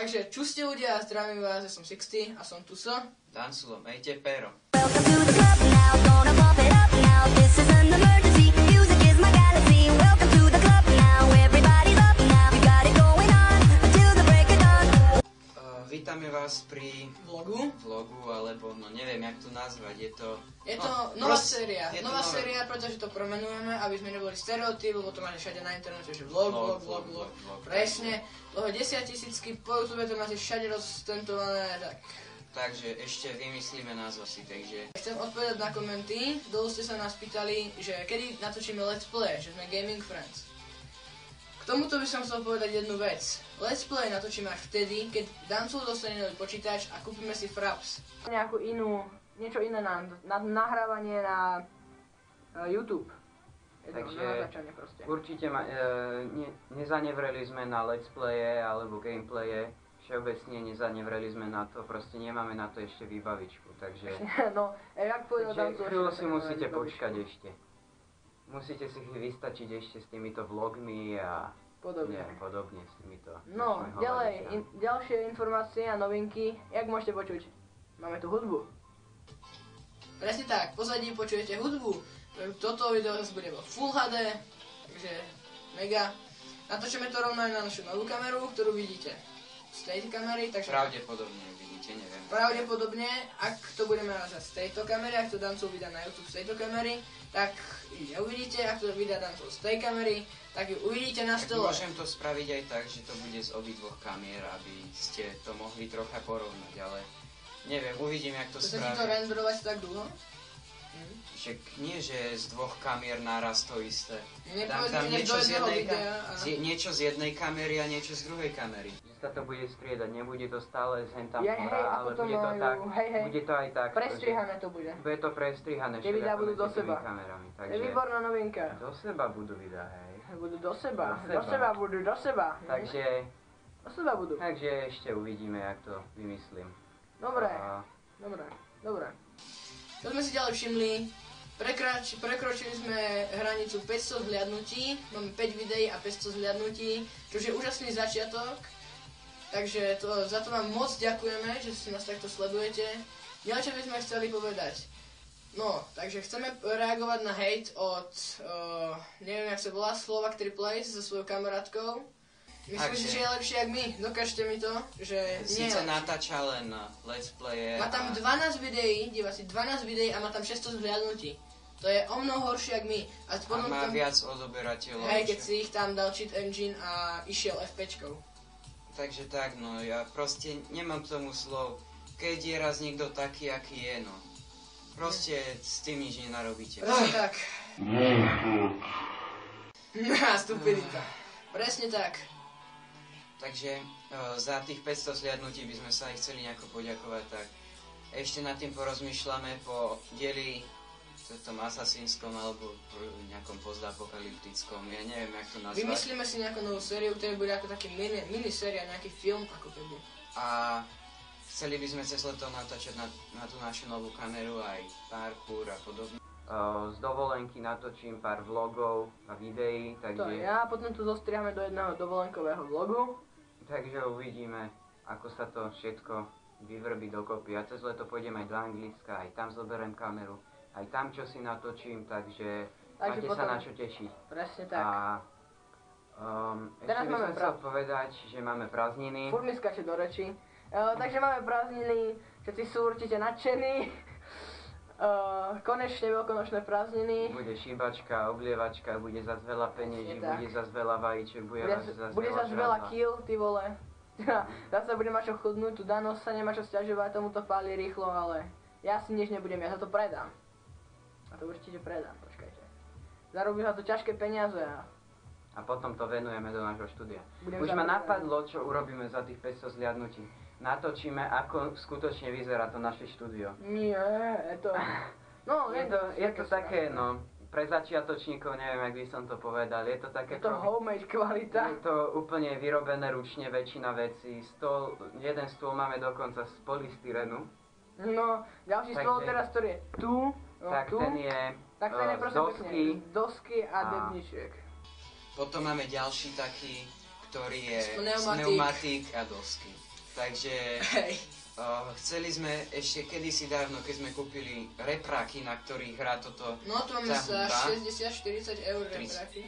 Takže čuste ľudia, zdravím vás, ja som Sixty a som tu s Danculo, mejte pero. Welcome to the club now, gonna pump it up now. This is an emergency, music is my galaxy. Welcome to the club now, everybody's up now. We got it going on until the break of dawn. Vítame vás pri vlogu, alebo no neviem, jak to nazvať, je to nová séria, pretože to premenujeme, aby sme neboli stereotyp, lebo to máte všade na internete, že vlog, presne, dlho 10 000 po YouTube to máte všade roztentované, tak. Takže ešte vymyslíme názov si, takže... Chcem odpovedať na komenty, dolu ste sa nás pýtali, že kedy natočíme Let's Play, že sme Gaming Friends. K tomuto by som chcel povedať jednu vec. Let's Play natočíme až vtedy, keď Dancul dostane nový počítač a kúpime si Fraps. Niečo iné na nahrávanie na YouTube. Takže určite nezanevreli sme na Let's Playe alebo Gameplaye. Všeobecne nezanevreli sme na to, proste nemáme na to ešte výbavičku, takže... No, jak povedal Dancul... Chvíľu si musíte počkať ešte. Musíte si vystačiť ešte s týmito vlogmi a podobne s týmito. No, ďalšie informácie a novinky, jak môžete počuť? Máme tu hudbu. Presne tak, pozadí počujete hudbu. Toto video zase bude vo Full HD, takže mega. Natočíme to rovno aj na našu novú kameru, ktorú vidíte z tejto kamery, takže... Pravdepodobne vidíte, neviem. Pravdepodobne, ak to budeme nahrávať z tejto kamery, ak to Dancul vydá na YouTube z tejto kamery, tak ju neuvidíte, ak to vydá Dancul z tej kamery, tak ju uvidíte na stole. Môžem to spraviť aj tak, že to bude z obidvoch kamier, aby ste to mohli trocha porovnať, ale neviem, uvidím, jak to spravím. Chce ti to renderovať tak dlho? Však nie, že z dvoch kamier naraz to isté. Dám tam niečo z jednej kamery a niečo z druhej kamery. Že sa to bude striedať, nebude to stále sem tam hora, ale bude to tak, bude to aj tak. Prestrihané to bude. Bude to prestrihané tie videá budú do seba. Kamerami, to je výborná novinka. Do seba budú videá, hej. Budú do seba. Takže... Do seba budú. Takže ešte uvidíme, jak to vymyslím. Dobre. To sme si ďalej všimli, prekročili sme hranicu 500 zhliadnutí, máme 5 videí a 500 zhliadnutí, čo je úžasný začiatok, takže za to vám moc ďakujeme, že si nás takto sledujete. Ďalej, čo by sme chceli povedať, no, takže chceme reagovať na hate od, neviem jak sa volá, Slovak Triple Ace so svojou kamarátkou. Myslím si, že je lepšie jak my, dokážte mi to, že nie Sice natáča len Let's Playe. Má tam 12 videí, díva si, 12 videí a má tam 600 zhliadnutí. To je o mnoho horšie jak my. A má viac odoberateľov. Hej, keď si ich tam dal cheat engine a išiel FPčkou. Takže tak, no ja proste nemám k tomu slov. Keď je raz niekto taký, aký je, no. Proste s tým nič nenarobíte. Presne tak. Stupidita. Presne tak. Takže za tých 500 zliadnutí by sme sa aj chceli nejako poďakovať, tak ešte nad tým porozmýšľame po dieli tom asasínskom alebo nejakom postapokalyptickom, ja neviem, jak to nazvať. Vymyslíme si nejakú novú sériu, ktorá bude ako taký miniséria, nejaký film ako keby. A chceli by sme cez leto natáčať na tú našu novú kameru aj parkour a podobne. Z dovolenky natočím pár vlogov a videí, takže... To ja, potom to zostriame do jedného dovolenkového vlogu. Takže uvidíme, ako sa to všetko vyvrbí dokopy. Ja cez leto pôjdem aj do Anglicka, aj tam zoberiem kameru, aj tam čo si natočím, takže máte sa na čo tešiť. Presne tak. A ešte by som chcel povedať, že máme prázdniny. Furt mi skáče do reči. Takže máme prázdniny, všetci sú určite nadšení. Konečne veľkonočné prázdniny. Bude šíbačka, oblievačka, bude zase veľa penieží, bude zase veľa vajíček, bude zase veľa kill, ty vole. Zase bude mať čo chudnúť, tu Danos sa nemá čo sťažovať, tomu to páli rýchlo, ale ja si nič nebudem, ja sa to predám. A to určite predám, počkajte. Zarobím za to ťažké peniaze a potom to venujeme do nášho štúdia. Už ma napadlo, čo urobíme za tých 500 zliadnutí. Natočíme, ako skutočne vyzerá to naše štúdio. Nie, je to... No, je to také, no, pre začiatočníkov, neviem, jak by som to povedal, je to také... Je to homemade kvalita. Je to úplne vyrobené ručne, väčšina vecí. Jeden stôl máme dokonca z polystyrenu. No, ďalší stôl teraz, ktorý je tu, tak tu. Ten je z dosky a debničiek. Potom máme ďalší taký, ktorý je z pneumatík a dosky. Takže Hej. chceli sme ešte kedysi dávno, keď sme kúpili repráky, na ktorých hrá toto No tu máme za hudba, 60-40 eur 30. repráky.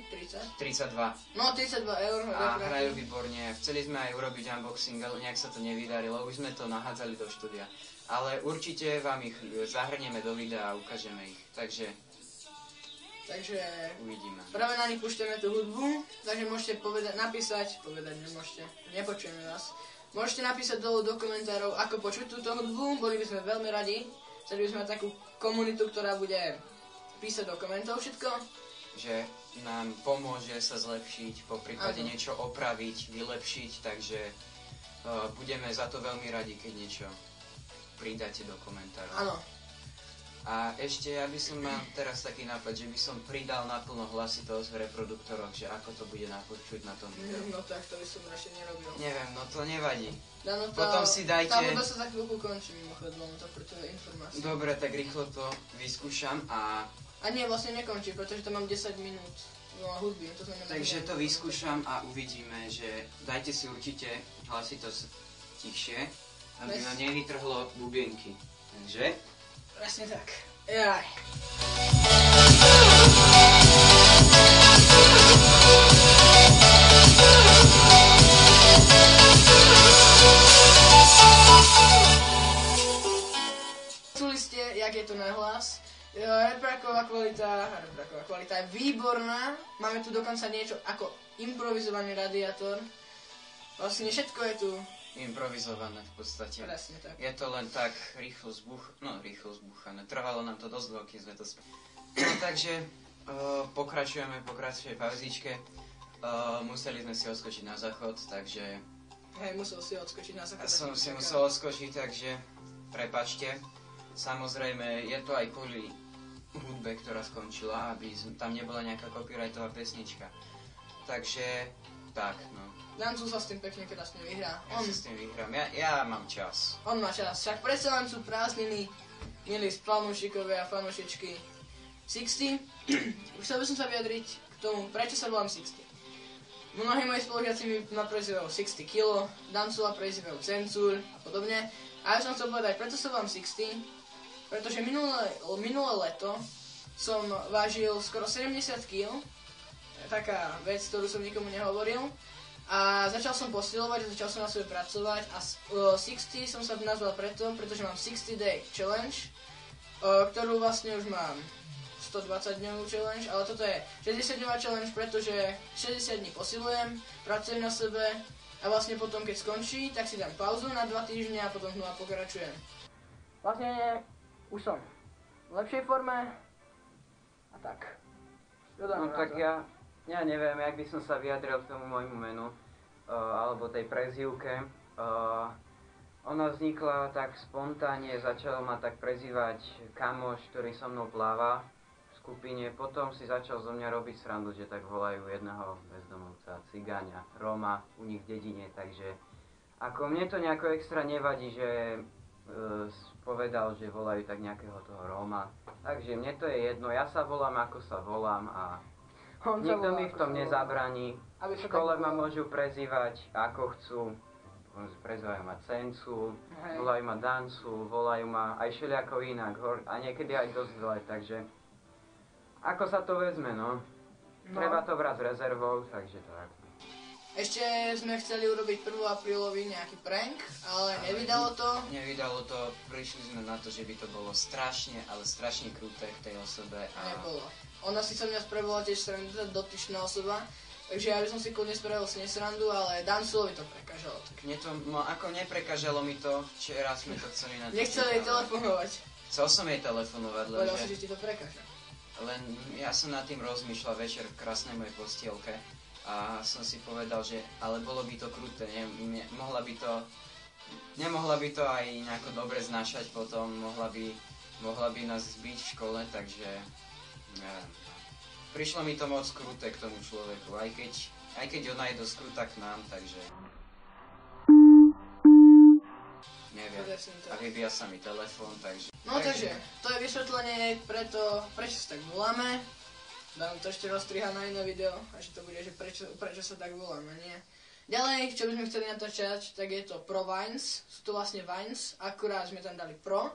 30? 32. No 32 eur A hrajú repráky. výborne. Chceli sme aj urobiť unboxing, ale nejak sa to nevydarilo, už sme to nahádzali do štúdia. Ale určite vám ich zahrnieme do videa a ukážeme ich. Takže uvidíme. Práve na nich púšťame tú hudbu, takže môžete napísať, nemôžete, nepočujeme vás. Môžete napísať dolu do komentárov, ako počuť túto hudbu, boli by sme veľmi radi. Chceli by sme mať takú komunitu, ktorá bude písať do komentov všetko. Že nám pomôže sa zlepšiť, po prípade Áno. niečo opraviť, vylepšiť, takže budeme za to veľmi radi, keď niečo pridáte do komentárov. Áno. A ešte ja by som mal teraz taký nápad, že by som pridal naplno hlasitosť v reproduktoroch, že ako to bude napočuť na tom videu. No tak to by som radšej nerobil. Neviem, no to nevadí. No, Potom si dajte- Tá hudba sa za chvíľku končí mimochodom, to pre tvoje informácie. Dobre, tak rýchlo to vyskúšam a A nie, vlastne nekončí, pretože tam mám 10 minút hudby, to znamená... takže to vyskúšam a uvidíme, že dajte si určite hlasitosť tichšie, aby nám nevytrhlo bubienky. Takže Presne tak. Jaj. Počuli ste, jak je to na hlas. Repráková kvalita je výborná. Máme tu dokonca niečo ako improvizovaný radiátor. Vlastne všetko je tu. improvizované v podstate. Presne tak. Je to len tak rýchlo zbúchané. Trvalo nám to dosť dlho, keď sme to No takže pokračujeme po kratšej pauzičke. Museli sme si odskočiť na záchod, takže Hej, musel si odskočiť na záchod. som si musel odskočiť, takže prepáčte. Samozrejme, je to aj kvôli hudbe, ktorá skončila, aby tam nebola nejaká copyrightová pesnička. Takže, tak, no. Dancu sa s tým pekne krásne vyhrá. Ja si s tým vyhrám. Ja mám čas. On má čas, však predsa len sú prázdniny, milí fanúšikovia a fanúšičky 60. Chcel by som sa vyjadriť k tomu, prečo sa volám 60. Mnohí moji spolužiaci ma prezývajú 60 kg, Dancula prezývajú Cencúr a podobne. A ja som chcel povedať, preto sa volám 60, pretože minulé leto som vážil skoro 70 kg, taká vec, ktorú som nikomu nehovoril. A začal som posilovať, začal som na sebe pracovať a 60 som sa nazval pretože mám 60 day challenge, ktorú vlastne už mám 120 dňovú challenge, ale toto je 60 dňová challenge, pretože 60 dní posilujem, pracujem na sebe a vlastne potom keď skončí, tak si dám pauzu na 2 týždne a potom znova pokračujem. Vlastne už som v lepšej forme a tak. No tak ja neviem, jak by som sa vyjadril k tomu môjmu menu, alebo tej prezývke. Ona vznikla tak spontánne, začal ma tak prezývať kamoš, ktorý so mnou pláva v skupine. Potom si začal zo mňa robiť srandu, že tak volajú jedného bezdomovca, cigáňa, Róma u nich v dedine. Takže ako mne to nejako extra nevadí, že povedal, že volajú tak nejakého toho Róma. Takže mne to je jedno, ja sa volám ako sa volám a nikto mi v tom nezabraní. V škole ma môžu prezývať ako chcú. Prezývajú ma Cencu, volajú ma Dancu, volajú ma aj všelijako inak. A niekedy aj dosť zle, takže ako sa to vezme, no. Treba to brať s rezervou, takže tak. Ešte sme chceli urobiť 1. aprílový nejaký prank, ale nevydalo to. Nevydalo to, prišli sme na to, že by to bolo strašne, ale strašne kruté k tej osobe. A Nebolo. Ona si so mňa spravila tiež srandu, tá dotyčná osoba, takže ja by som si kľudne spravil s nej srandu, ale Danculovi to prekážalo. Mne to, no ako neprekážalo mi to, včera sme to chceli natočiť. Nechcel jej telefonovať. Chcel som jej telefonovať, Povedal si, lenže že ti to prekáža. len ja som nad tým rozmýšľal večer v krásnej mojej postielke a som si povedal, že ale bolo by to kruté, nemohla by to aj nejako dobre znášať potom, mohla by nás zbiť v škole, takže neviem. Prišlo mi to moc kruté k tomu človeku, aj keď ona je dosť krutá k nám, takže neviem. A vybíja sa mi telefón, takže... No takže, to je vysvetlenie prečo sa tak voláme. Dám to ešte rozstriha na iné video, až to bude, že prečo sa tak voláme, nie? Ďalej, čo by sme chceli natáčať, tak je to pro Vines, sú to vlastne Vines, akurát sme tam dali pro,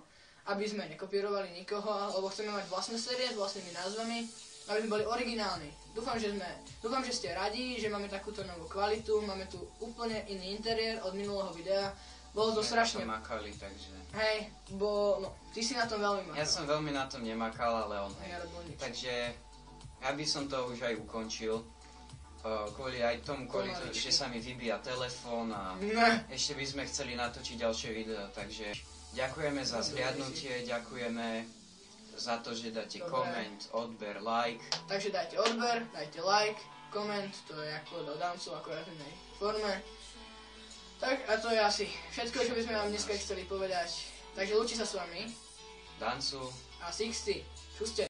aby sme nekopírovali nikoho, lebo chceme mať vlastné série s vlastnými názvami, aby sme boli originálni. Dúfam, že ste radi, že máme takúto novú kvalitu, máme tu úplne iný interiér od minulého videa. Bolo to strašne... Na tom makali, takže... Hej, ty si na tom veľmi makal. Ja som veľmi na tom nemakal, ale on hej. Takže ja by som to už aj ukončil. Kvôli aj tomu, že sa mi vybíja telefón a ešte by sme chceli natočiť ďalšie video, takže ďakujeme za zhliadnutie, ďakujeme za to, že dáte koment, odber, like. Takže dajte odber, dajte like, koment, to je ako do dancu, akorát v inej forme. Tak a to je asi všetko, čo by sme vám dneska chceli povedať. Takže lúči sa s vami Dancu a Sixty. Čuste.